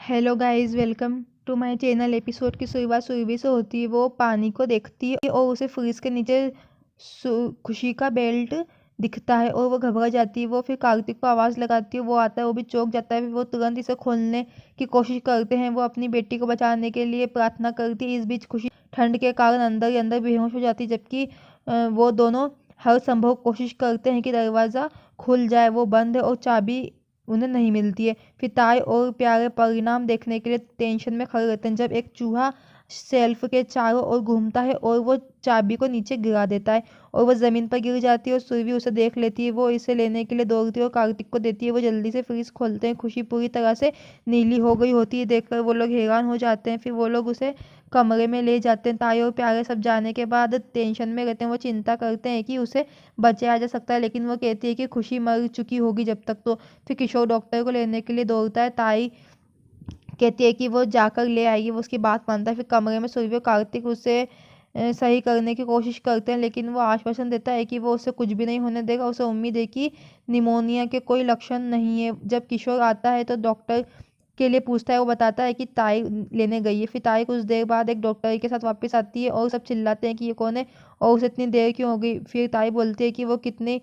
Hello guys, welcome to my channel. Episode की शुरुआत सुरभि से होती है। वो पानी को देखती है और उसे फ्रिज के नीचे खुशी का बेल्ट दिखता है और वो घबरा जाती है। वो फिर कार्तिक को आवाज़ लगाती है, वो आता है, वो भी चौंक जाता है। फिर वो तुरंत इसे खोलने की कोशिश करते हैं। वो अपनी बेटी को बचाने के लिए प्रार्थना करती है। इस बीच खुशी ठंड के कारण अंदर ही अंदर बेहोश हो जाती है, जबकि वो दोनों हर संभव कोशिश करते हैं कि दरवाज़ा खुल जाए। वो बंद है और चाबी उन्हें नहीं मिलती है। फिर ताई और प्यारे परिणाम देखने के लिए टेंशन में खड़े रहते हैं जब एक चूहा शेल्फ के चारों ओर घूमता है और वो चाबी को नीचे गिरा देता है और वो ज़मीन पर गिर जाती है और सुरभि उसे देख लेती है। वो इसे लेने के लिए दौड़ती है और कार्तिक को देती है। वो जल्दी से फ्रिज खोलते हैं। खुशी पूरी तरह से नीली हो गई होती है। देखकर वो लोग हैरान हो जाते हैं। फिर वो लोग उसे कमरे में ले जाते हैं। ताई और प्यारे सब जाने के बाद टेंशन में रहते हैं। वो चिंता करते हैं कि उसे बचाया जा सकता है, लेकिन वो कहती है कि खुशी मर चुकी होगी जब तक तो। फिर किशोर डॉक्टर को लेने के लिए दौड़ता है। ताई कहती है कि वो जाकर ले आएगी। वो उसकी बात मानता है। फिर कमरे में सूर्य और कार्तिक उसे सही करने की कोशिश करते हैं, लेकिन वो आश्वासन देता है कि वो उसे कुछ भी नहीं होने देगा। उसे उम्मीद है कि निमोनिया के कोई लक्षण नहीं है। जब किशोर आता है तो डॉक्टर के लिए पूछता है। वो बताता है कि ताई लेने गई है। फिर ताई कुछ देर बाद एक डॉक्टर के साथ वापस आती है और सब चिल्लाते हैं कि ये कौन है और उसे इतनी देर क्यों हो गई। फिर ताई बोलती है कि वो कितनी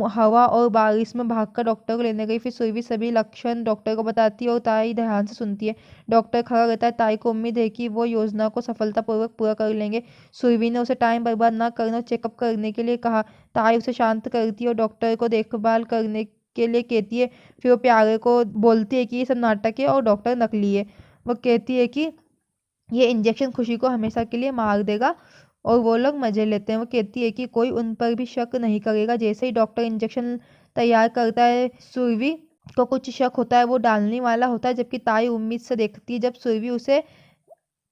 हवा और बारिश में भागकर डॉक्टर को लेने गई। फिर सुरभि सभी लक्षण डॉक्टर को बताती है और ताई ध्यान से सुनती है। डॉक्टर खड़ा रहता है। ताई को उम्मीद है कि वो योजना को सफलतापूर्वक पूरा कर लेंगे। सुरभि ने उसे टाइम बर्बाद ना करने और चेकअप करने के लिए कहा। ताई उसे शांत करती है और डॉक्टर को देखभाल करने के लिए कहती है। फिर वो प्यारे को बोलती है कि ये सब नाटक है और डॉक्टर नकली है। वो कहती है कि ये इंजेक्शन खुशी को हमेशा के लिए मार देगा और वो लोग मजे लेते हैं। वो कहती है कि कोई उन पर भी शक नहीं करेगा। जैसे ही डॉक्टर इंजेक्शन तैयार करता है, सुरभि को कुछ शक होता है। वो डालने वाला होता है, जबकि ताई उम्मीद से देखती है। जब सुरभि उसे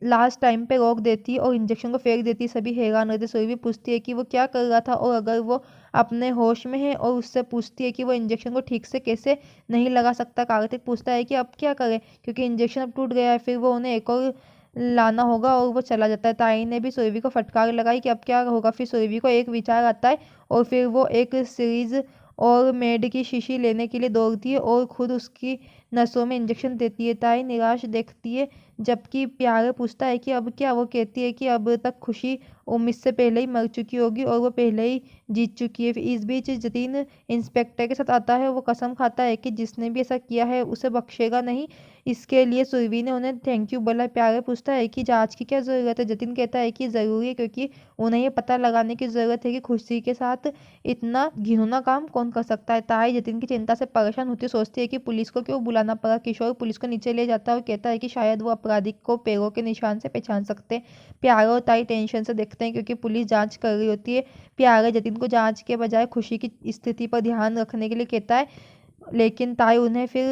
लास्ट टाइम पे रोक देती है और इंजेक्शन को फेंक देती है, सभी हैरान रहते। सुरभि पूछती है कि वो क्या कर रहा था और अगर वो अपने होश में है, और उससे पूछती है कि वो इंजेक्शन को ठीक से कैसे नहीं लगा सकता। कार्तिक पूछता है कि अब क्या करे, क्योंकि इंजेक्शन अब टूट गया है। फिर वो उन्हें एक और लाना होगा और वो चला जाता है। ताई ने भी सुरभि को फटकार लगाई कि अब क्या होगा। फिर सुरभि को एक विचार आता है और फिर वो एक सीरीज और मेड की शीशी लेने के लिए दौड़ती है और खुद उसकी नसों में इंजेक्शन देती है। ताई निराश देखती है, जबकि प्यारे पूछता है कि अब क्या। वो कहती है कि अब तक खुशी उम्मीद से पहले ही मर चुकी होगी और वो पहले ही जीत चुकी है। इस बीच जतीन इंस्पेक्टर के साथ आता है। वो कसम खाता है कि जिसने भी ऐसा किया है उसे बख्शेगा नहीं। इसके लिए सुरभि ने उन्हें थैंक यू बोला। प्यारे पूछता है कि जांच की क्या ज़रूरत है। जतिन कहता है कि ज़रूरी है, क्योंकि उन्हें ये पता लगाने की ज़रूरत है कि खुशी के साथ इतना घिनौना काम कौन कर सकता है। ताई जतिन की चिंता से परेशान होती है, सोचती है कि पुलिस को क्यों बुलाना पड़ा। किशोर पुलिस को नीचे ले जाता है और कहता है कि शायद वो अपराधी को पैरों के निशान से पहचान सकते हैं। प्यारे और ताई टेंशन से देखते हैं, क्योंकि पुलिस जांच कर रही होती है। प्यारे जतिन को जांच के बजाय खुशी की स्थिति पर ध्यान रखने के लिए कहता है, लेकिन ताई उन्हें फिर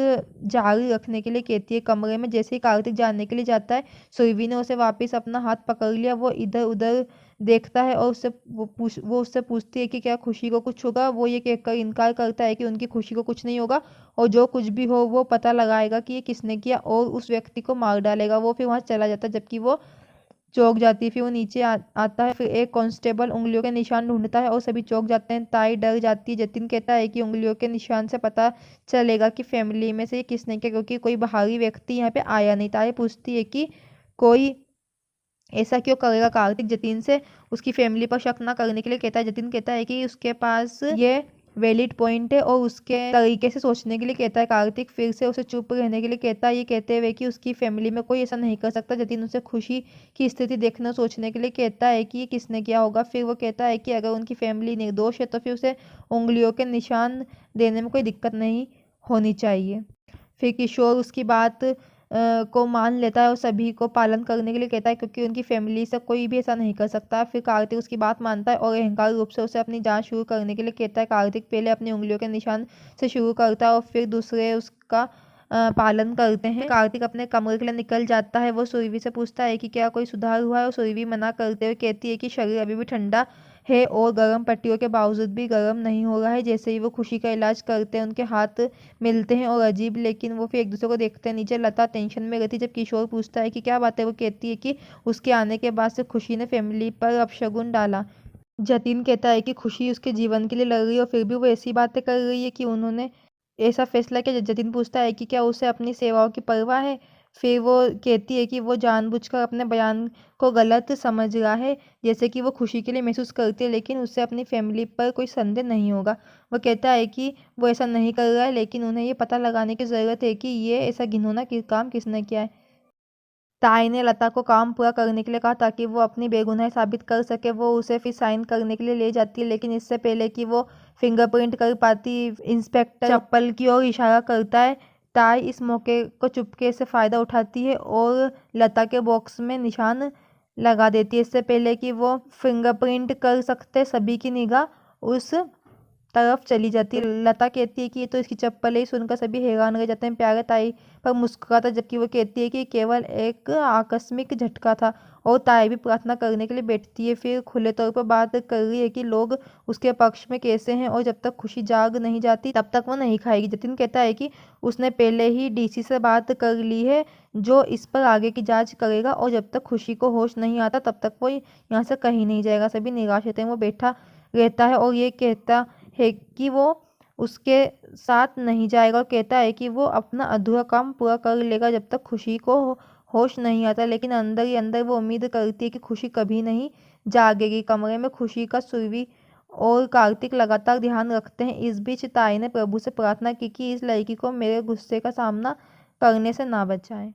जारी रखने के लिए कहती है। कमरे में जैसे ही कार्तिक जाने के लिए जाता है, सुरभि ने उसे वापस अपना हाथ पकड़ लिया। वो इधर उधर देखता है और वो उससे पूछती है कि क्या खुशी को कुछ होगा। वो ये कहकर इनकार करता है कि उनकी खुशी को कुछ नहीं होगा और जो कुछ भी हो वो पता लगाएगा कि ये किसने किया और उस व्यक्ति को मार डालेगा। वो फिर वहां चला जाता है, जबकि वो चौंक जाती है। फिर वो नीचे आता है। फिर एक कांस्टेबल उंगलियों के निशान ढूंढता है और सभी चौंक जाते हैं। ताई डर जाती है। जतिन कहता है कि उंगलियों के निशान से पता चलेगा कि फैमिली में से ये किसने किया, क्योंकि कोई बाहरी व्यक्ति यहाँ पे आया नहीं। ताई पूछती है कि कोई ऐसा क्यों करेगा। कार्तिक जतिन से उसकी फैमिली पर शक ना करने के लिए कहता है। जतिन कहता है कि उसके पास ये वैलिड पॉइंट है और उसके तरीके से सोचने के लिए कहता है। कार्तिक फिर से उसे चुप रहने के लिए कहता है, ये कहते हुए कि उसकी फैमिली में कोई ऐसा नहीं कर सकता। जतिन उसे खुशी की स्थिति देखने और सोचने के लिए कहता है कि ये किसने किया होगा। फिर वो कहता है कि अगर उनकी फैमिली निर्दोष है तो फिर उसे उंगलियों के निशान देने में कोई दिक्कत नहीं होनी चाहिए। फिर किशोर उसकी बात को मान लेता है और सभी को पालन करने के लिए कहता है, क्योंकि उनकी फैमिली से कोई भी ऐसा नहीं कर सकता। फिर कार्तिक उसकी बात मानता है और अहंकार रूप से उसे अपनी जांच शुरू करने के लिए कहता है। कार्तिक पहले अपनी उंगलियों के निशान से शुरू करता है और फिर दूसरे उसका पालन करते हैं। कार्तिक अपने कमरे के लिए निकल जाता है। वो सुरभि से पूछता है कि क्या कोई सुधार हुआ है और सुरभि मना करते हुए कहती है कि शरीर अभी भी ठंडा है और गर्म पट्टियों के बावजूद भी गर्म नहीं हो रहा है। जैसे ही वो खुशी का इलाज करते हैं, उनके हाथ मिलते हैं और अजीब, लेकिन वो फिर एक दूसरे को देखते हैं। नीचे लता टेंशन में रहती है। जब किशोर पूछता है कि क्या बात है, वो कहती है कि उसके आने के बाद से खुशी ने फैमिली पर अपशगुन डाला। जतिन कहता है कि खुशी उसके जीवन के लिए लड़ रही है और फिर भी वो ऐसी बातें कर रही है कि उन्होंने ऐसा फैसला किया। जतिन पूछता है कि क्या उसे अपनी सेवाओं की परवाह है। फिर वो कहती है कि वो जानबूझकर अपने बयान को गलत समझ रहा है, जैसे कि वो खुशी के लिए महसूस करती है, लेकिन उससे अपनी फैमिली पर कोई संदेह नहीं होगा। वो कहता है कि वो ऐसा नहीं कर रहा है, लेकिन उन्हें ये पता लगाने की ज़रूरत है कि ये ऐसा घिनौना काम किसने किया है। ताई ने लता को काम पूरा करने के लिए कहा ताकि वो अपनी बेगुनाही साबित कर सके। वो उसे फिर साइन करने के लिए ले जाती है, लेकिन इससे पहले कि वो फिंगरप्रिंट कर पाती, इंस्पेक्टर चप्पल की ओर इशारा करता है। ताई इस मौके को चुपके से फ़ायदा उठाती है और लता के बॉक्स में निशान लगा देती है। इससे पहले कि वो फिंगरप्रिंट कर सकते, सभी की निगाह उस तरफ चली जाती है। लता कहती है कि ये तो इसकी चप्पल है। सुनकर सभी हैरान रह जाते हैं। प्यारे ताई पर मुस्कुराता, जबकि वो कहती है कि केवल एक आकस्मिक झटका था। और ताई भी प्रार्थना करने के लिए बैठती है, फिर खुले तौर पर बात कर रही है कि लोग उसके पक्ष में कैसे हैं और जब तक खुशी जाग नहीं जाती तब तक वो नहीं खाएगी। जतिन कहता है कि उसने पहले ही डीसी से बात कर ली है, जो इस पर आगे की जांच करेगा, और जब तक खुशी को होश नहीं आता तब तक वो यहाँ से कहीं नहीं जाएगा। सभी निराश रहते हैं। वो बैठा रहता है और ये कहता है कि वो उसके साथ नहीं जाएगा, और कहता है कि वो अपना अधूरा काम पूरा कर लेगा जब तक खुशी को होश नहीं आता। लेकिन अंदर ही अंदर वो उम्मीद करती है कि खुशी कभी नहीं जागेगी। कमरे में खुशी का सुरभि और कार्तिक लगातार ध्यान रखते हैं। इस बीच ताई ने प्रभु से प्रार्थना की कि इस लड़की को मेरे गुस्से का सामना करने से ना बचाए।